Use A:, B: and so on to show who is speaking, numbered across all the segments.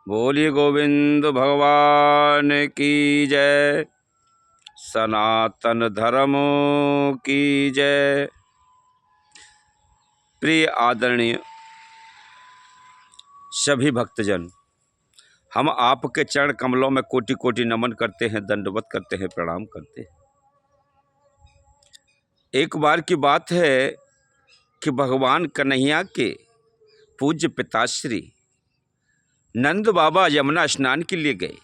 A: बोलिए गोविंद भगवान की जय। सनातन धर्म की जय। प्रिय आदरणीय सभी भक्तजन, हम आपके चरण कमलों में कोटि कोटि नमन करते हैं, दंडवत करते हैं, प्रणाम करते हैं। एक बार की बात है कि भगवान कन्हैया के पूज्य पिताश्री नंद बाबा यमुना स्नान के लिए गए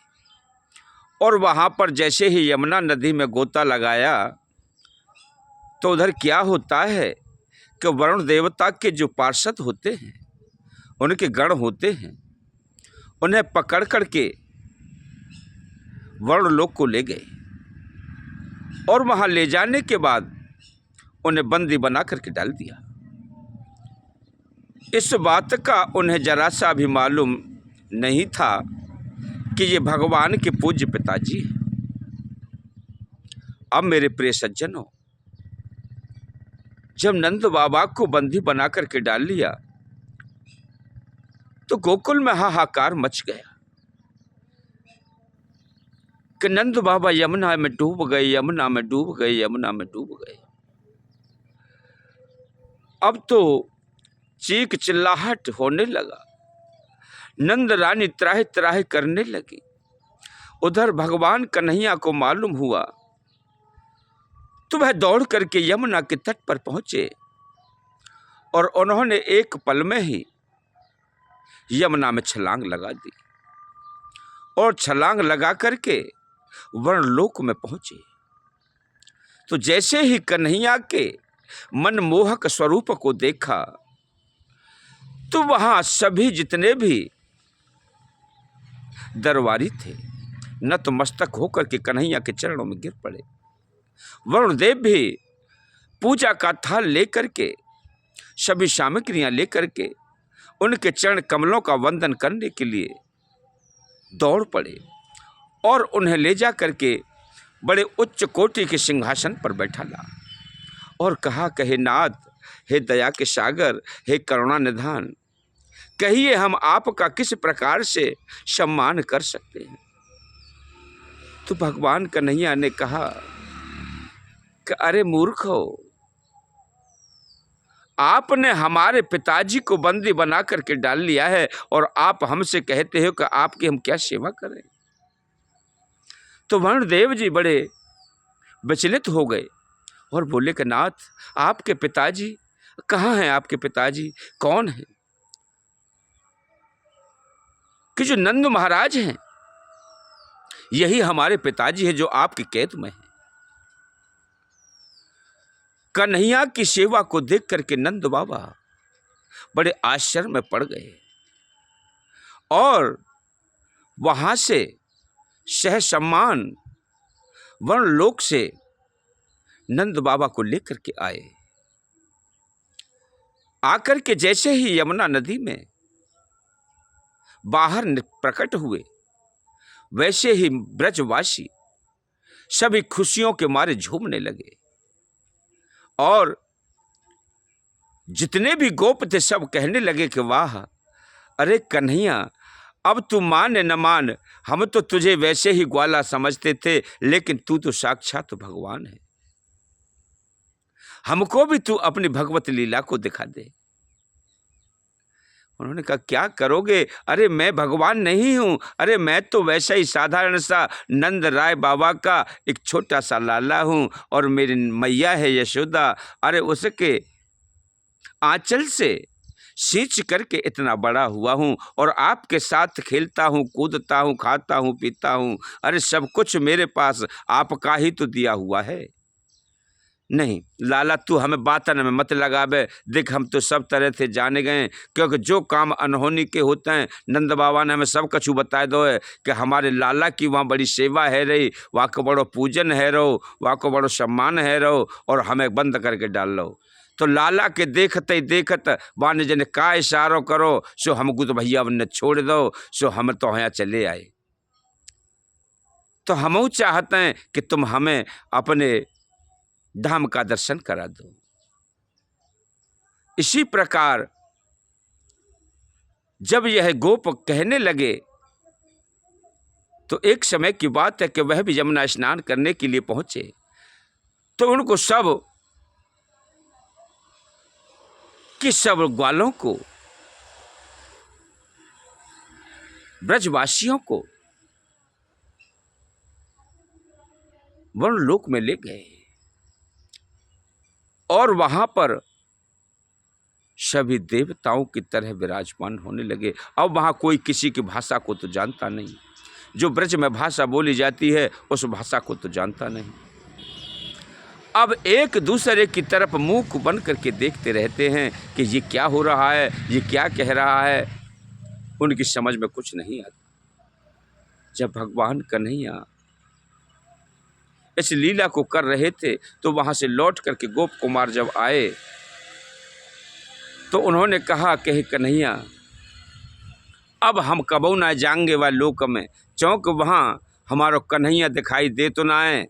A: और वहाँ पर जैसे ही यमुना नदी में गोता लगाया तो उधर क्या होता है कि वरुण देवता के जो पार्षद होते हैं, उनके गण होते हैं, उन्हें पकड़ करके वरुण लोक को ले गए और वहाँ ले जाने के बाद उन्हें बंदी बना करके डाल दिया। इस बात का उन्हें जरा सा भी मालूम नहीं था कि ये भगवान के पूज्य पिताजी हैं। अब मेरे प्रिय सज्जनों, जब नंद बाबा को बंदी बना करके डाल लिया तो गोकुल में हाहाकार मच गया कि नंद बाबा यमुना में डूब गए, यमुना में डूब गए, यमुना में डूब गए। अब तो चीख चिल्लाहट होने लगा, नंद रानी त्राहि त्राहि करने लगी। उधर भगवान कन्हैया को मालूम हुआ तो वह दौड़ करके यमुना के तट पर पहुंचे और उन्होंने एक पल में ही यमुना में छलांग लगा दी और छलांग लगा करके वर्णलोक में पहुंचे। तो जैसे ही कन्हैया के मनमोहक स्वरूप को देखा तो वहां सभी जितने भी दरबारी थे नतमस्तक होकर के कन्हैया के चरणों में गिर पड़े। वरुणदेव भी पूजा का थाल लेकर के, सभी सामग्रियां लेकर के उनके चरण कमलों का वंदन करने के लिए दौड़ पड़े और उन्हें ले जा करके बड़े उच्च कोटि के सिंहासन पर बैठाला और कहा, कहे नाथ, हे दया के सागर, हे करुणा निधान, कहिए हम आपका किस प्रकार से सम्मान कर सकते हैं। तो भगवान कन्हैया ने कहा कि अरे मूर्खो, आपने हमारे पिताजी को बंदी बना करके डाल लिया है और आप हमसे कहते हो कि आपकी हम क्या सेवा करें। तो वरुणदेव जी बड़े विचलित हो गए और बोले कि नाथ, आपके पिताजी कहाँ हैं? आपके पिताजी कौन हैं? कि जो नंद महाराज हैं यही हमारे पिताजी हैं जो आपकी कैद में हैं। कन्हैया की सेवा को देख करके नंद बाबा बड़े आश्चर्य में पड़ गए और वहां से सह सम्मान वर्णलोक से नंद बाबा को लेकर के आए। आकर के जैसे ही यमुना नदी में बाहर प्रकट हुए, वैसे ही ब्रजवासी सभी खुशियों के मारे झूमने लगे और जितने भी गोप थे सब कहने लगे कि वाह, अरे कन्हैया, अब तू मान न मान, हम तो तुझे वैसे ही ग्वाला समझते थे, लेकिन तू तो साक्षात भगवान है। हमको भी तू अपनी भगवत लीला को दिखा दे। उन्होंने कहा, क्या करोगे? अरे मैं भगवान नहीं हूं, अरे मैं तो वैसा ही साधारण सा नंद राय बाबा का एक छोटा सा लाला हूं और मेरी मैया है यशोदा, अरे उसके आंचल से सींच करके इतना बड़ा हुआ हूं और आपके साथ खेलता हूं, कूदता हूं, खाता हूं, पीता हूं, अरे सब कुछ मेरे पास आपका ही तो दिया हुआ है। नहीं लाला, तू हमें बातन में मत लगावे, देख हम तो सब तरह से जाने गए, क्योंकि जो काम अनहोनी के होते हैं नंद बाबा ने हमें सब कछु बताए दो है कि हमारे लाला की वहाँ बड़ी सेवा है रही, वहाँ को बड़ो पूजन है रहो, वहाँ को बड़ो सम्मान है रहो और हमें बंद करके डाल लो। तो लाला के देखते ही देखत बाने जने का इशारो करो सो हमको तो भैया ने छोड़ दो, सो हम तो यहाँ चले आए। तो हम चाहते हैं कि तुम हमें अपने धाम का दर्शन करा दो। इसी प्रकार जब यह गोप कहने लगे तो एक समय की बात है कि वह भी यमुना स्नान करने के लिए पहुंचे, तो उनको सब ग्वालों को, ब्रजवासियों को वन लोक में ले गए और वहां पर सभी देवताओं की तरह विराजमान होने लगे। अब वहां कोई किसी की भाषा को तो जानता नहीं, जो ब्रज में भाषा बोली जाती है उस भाषा को तो जानता नहीं। अब एक दूसरे की तरफ मुंह बन करके देखते रहते हैं कि ये क्या हो रहा है, ये क्या कह रहा है। उनकी समझ में कुछ नहीं आता। जब भगवान कन्हैया इस लीला को कर रहे थे तो वहां से लौट करके गोप कुमार जब आए तो उन्होंने कहा कि कन्हैया, अब हम कबो ना जाएंगे वह लोक में, चौंक वहाँ हमारो कन्हैया दिखाई दे तो ना आए,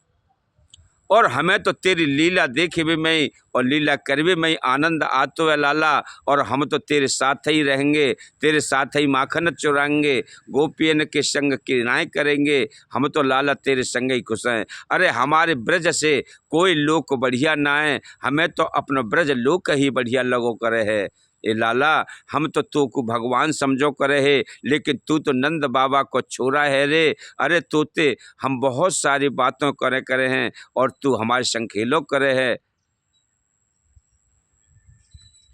A: और हमें तो तेरी लीला देखे भी मैं और लीला कर भी मैं आनंद आतो है लाला, और हम तो तेरे साथ ही रहेंगे, तेरे साथ ही माखन चुराएंगे, गोपियन के संग किनाए करेंगे, हम तो लाला तेरे संग ही खुश हैं। अरे हमारे ब्रज से कोई लोक बढ़िया ना है, हमें तो अपना ब्रज लोक ही बढ़िया लगो करे है। ए लाला, हम तो तू को भगवान समझो करे है, लेकिन तू तो नंद बाबा को छोरा है रे। अरे तोते हम बहुत सारी बातों करे हैं और तू हमारे संग खेलो करे है।